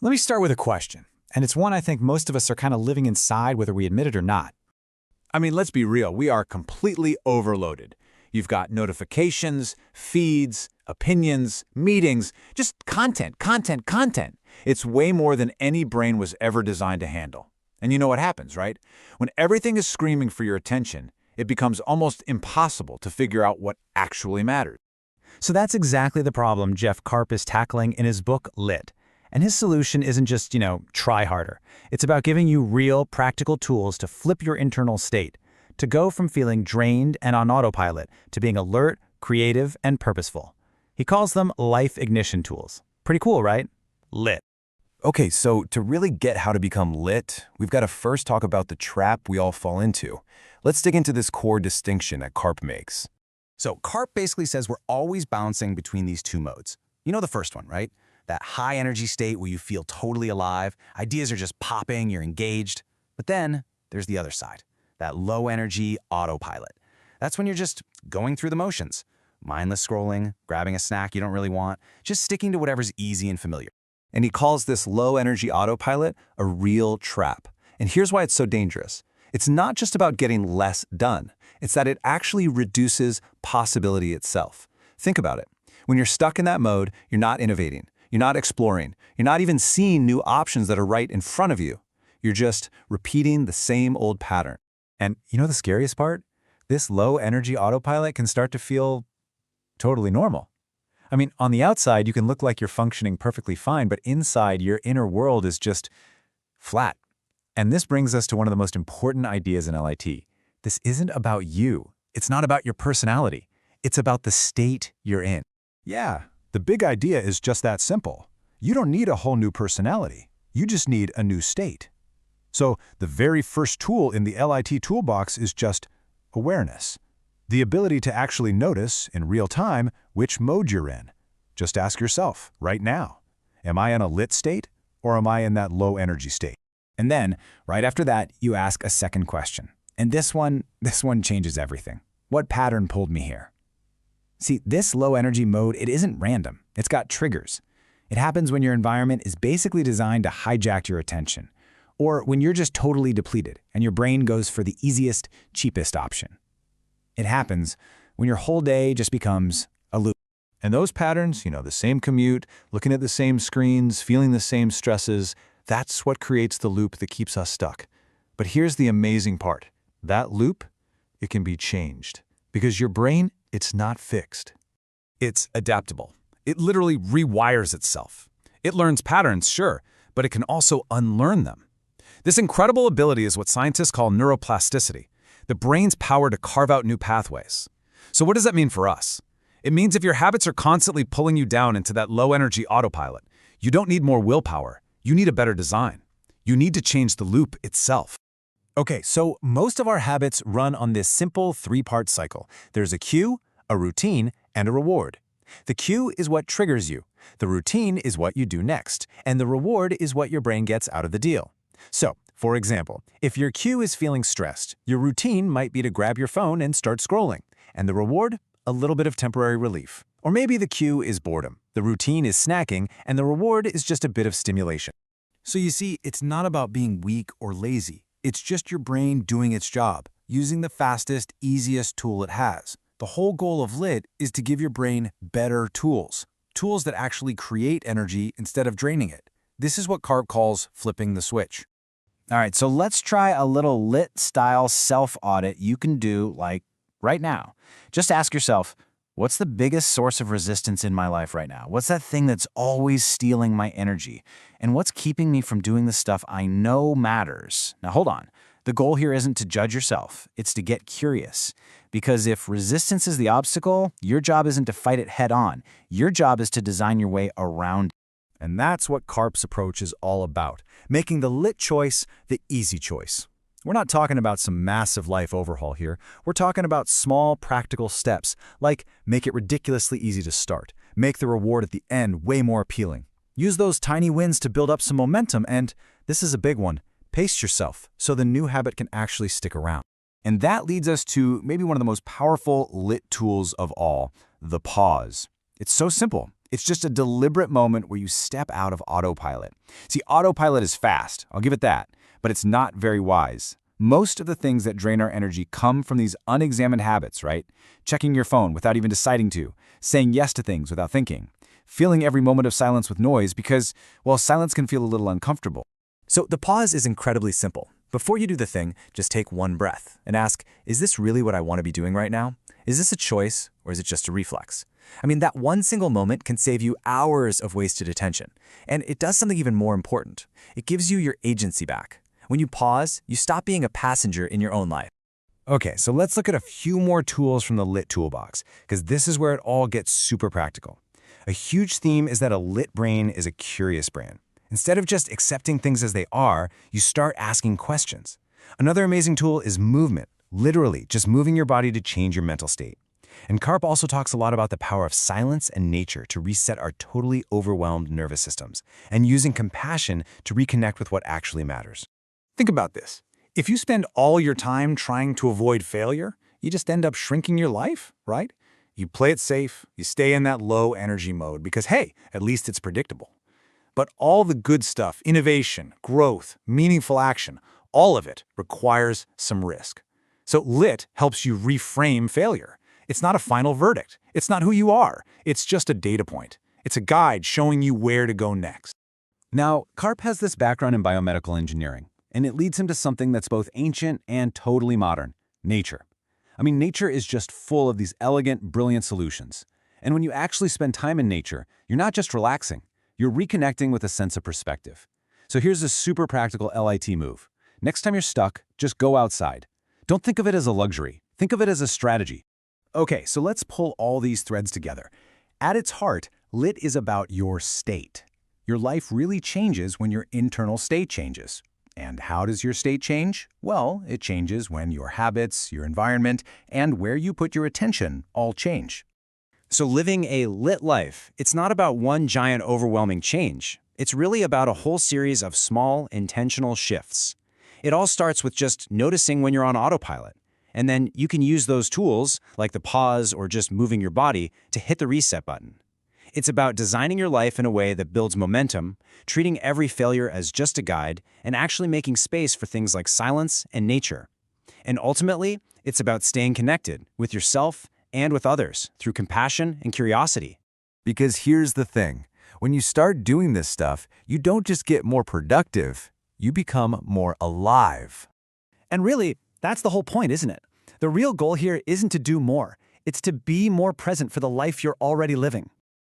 Let me start with a question, and it's one I think most of us are kind of living inside whether we admit it or not. I mean, let's be real. We are completely overloaded. You've got notifications, feeds, opinions, meetings, just content, content, content. It's way more than any brain was ever designed to handle. And you know what happens, right? When everything is screaming for your attention, it becomes almost impossible to figure out what actually matters. So that's exactly the problem Jeff Karp is tackling in his book, Lit. And his solution isn't just, try harder. It's about giving you real, practical tools to flip your internal state, to go from feeling drained and on autopilot to being alert, creative, and purposeful. He calls them life ignition tools. Pretty cool, right? Lit. Okay, so to really get how to become lit, we've got to first talk about the trap we all fall into. Let's dig into this core distinction that Karp makes. So Karp basically says we're always bouncing between these two modes. You know the first one, right? That high energy state where you feel totally alive, ideas are just popping, you're engaged. But then there's the other side, that low energy autopilot. That's when you're just going through the motions, mindless scrolling, grabbing a snack you don't really want, just sticking to whatever's easy and familiar. And he calls this low-energy autopilot a real trap. And here's why it's so dangerous. It's not just about getting less done. It's that it actually reduces possibility itself. Think about it. When you're stuck in that mode, you're not innovating. You're not exploring. You're not even seeing new options that are right in front of you. You're just repeating the same old pattern. And you know the scariest part? This low-energy autopilot can start to feel totally normal. I mean, on the outside, you can look like you're functioning perfectly fine, but inside, your inner world is just flat. And this brings us to one of the most important ideas in LIT. This isn't about you. It's not about your personality. It's about the state you're in. Yeah, the big idea is just that simple. You don't need a whole new personality. You just need a new state. So the very first tool in the LIT toolbox is just awareness. The ability to actually notice, in real time, which mode you're in. Just ask yourself, right now, am I in a lit state or am I in that low energy state? And then, right after that, you ask a second question. And this one changes everything. What pattern pulled me here? See, this low energy mode, it isn't random. It's got triggers. It happens when your environment is basically designed to hijack your attention, or when you're just totally depleted and your brain goes for the easiest, cheapest option. It happens when your whole day just becomes a loop. And those patterns, the same commute, looking at the same screens, feeling the same stresses, that's what creates the loop that keeps us stuck. But here's the amazing part. That loop, it can be changed. Because your brain, it's not fixed. It's adaptable. It literally rewires itself. It learns patterns, sure, but it can also unlearn them. This incredible ability is what scientists call neuroplasticity, the brain's power to carve out new pathways. So what does that mean for us? It means if your habits are constantly pulling you down into that low-energy autopilot, you don't need more willpower. You need a better design. You need to change the loop itself. Okay, so most of our habits run on this simple three-part cycle. There's a cue, a routine, and a reward. The cue is what triggers you. The routine is what you do next. And the reward is what your brain gets out of the deal. So, for example, if your cue is feeling stressed, your routine might be to grab your phone and start scrolling. And the reward? A little bit of temporary relief. Or maybe the cue is boredom. The routine is snacking, and the reward is just a bit of stimulation. So you see, it's not about being weak or lazy. It's just your brain doing its job, using the fastest, easiest tool it has. The whole goal of LIT is to give your brain better tools. Tools that actually create energy instead of draining it. This is what Karp calls flipping the switch. All right, so let's try a little LIT-style self-audit you can do, like, right now. Just ask yourself, what's the biggest source of resistance in my life right now? What's that thing that's always stealing my energy? And what's keeping me from doing the stuff I know matters? Now, hold on. The goal here isn't to judge yourself. It's to get curious. Because if resistance is the obstacle, your job isn't to fight it head on. Your job is to design your way around it. And that's what Karp's approach is all about, making the lit choice the easy choice. We're not talking about some massive life overhaul here. We're talking about small, practical steps, like make it ridiculously easy to start, make the reward at the end way more appealing. Use those tiny wins to build up some momentum, and this is a big one, pace yourself so the new habit can actually stick around. And that leads us to maybe one of the most powerful lit tools of all, the pause. It's so simple. It's just a deliberate moment where you step out of autopilot. See, autopilot is fast, I'll give it that, but it's not very wise. Most of the things that drain our energy come from these unexamined habits, right? Checking your phone without even deciding to, saying yes to things without thinking, filling every moment of silence with noise because, well, silence can feel a little uncomfortable. So the pause is incredibly simple. Before you do the thing, just take one breath and ask, is this really what I want to be doing right now? Is this a choice or is it just a reflex? I mean, that one single moment can save you hours of wasted attention. And it does something even more important. It gives you your agency back. When you pause, you stop being a passenger in your own life. Okay, so let's look at a few more tools from the lit toolbox, because this is where it all gets super practical. A huge theme is that a lit brain is a curious brain. Instead of just accepting things as they are, you start asking questions. Another amazing tool is movement, literally just moving your body to change your mental state. And Karp also talks a lot about the power of silence and nature to reset our totally overwhelmed nervous systems, and using compassion to reconnect with what actually matters. Think about this. If you spend all your time trying to avoid failure, you just end up shrinking your life, right? You play it safe, you stay in that low energy mode because, hey, at least it's predictable. But all the good stuff, innovation, growth, meaningful action, all of it requires some risk. So lit helps you reframe failure. It's not a final verdict. It's not who you are. It's just a data point. It's a guide showing you where to go next. Now, Karp has this background in biomedical engineering, and it leads him to something that's both ancient and totally modern: nature. I mean, nature is just full of these elegant, brilliant solutions. And when you actually spend time in nature, you're not just relaxing, you're reconnecting with a sense of perspective. So here's a super practical LIT move. Next time you're stuck, just go outside. Don't think of it as a luxury. Think of it as a strategy. Okay, so let's pull all these threads together. At its heart, lit is about your state. Your life really changes when your internal state changes. And how does your state change? Well, it changes when your habits, your environment, and where you put your attention all change. So living a lit life, it's not about one giant overwhelming change. It's really about a whole series of small, intentional shifts. It all starts with just noticing when you're on autopilot. And then you can use those tools, like the pause or just moving your body, to hit the reset button. It's about designing your life in a way that builds momentum, treating every failure as just a guide, and actually making space for things like silence and nature. And ultimately, it's about staying connected with yourself and with others through compassion and curiosity. Because here's the thing. When you start doing this stuff, you don't just get more productive, you become more alive. And really, that's the whole point, isn't it? The real goal here isn't to do more. It's to be more present for the life you're already living.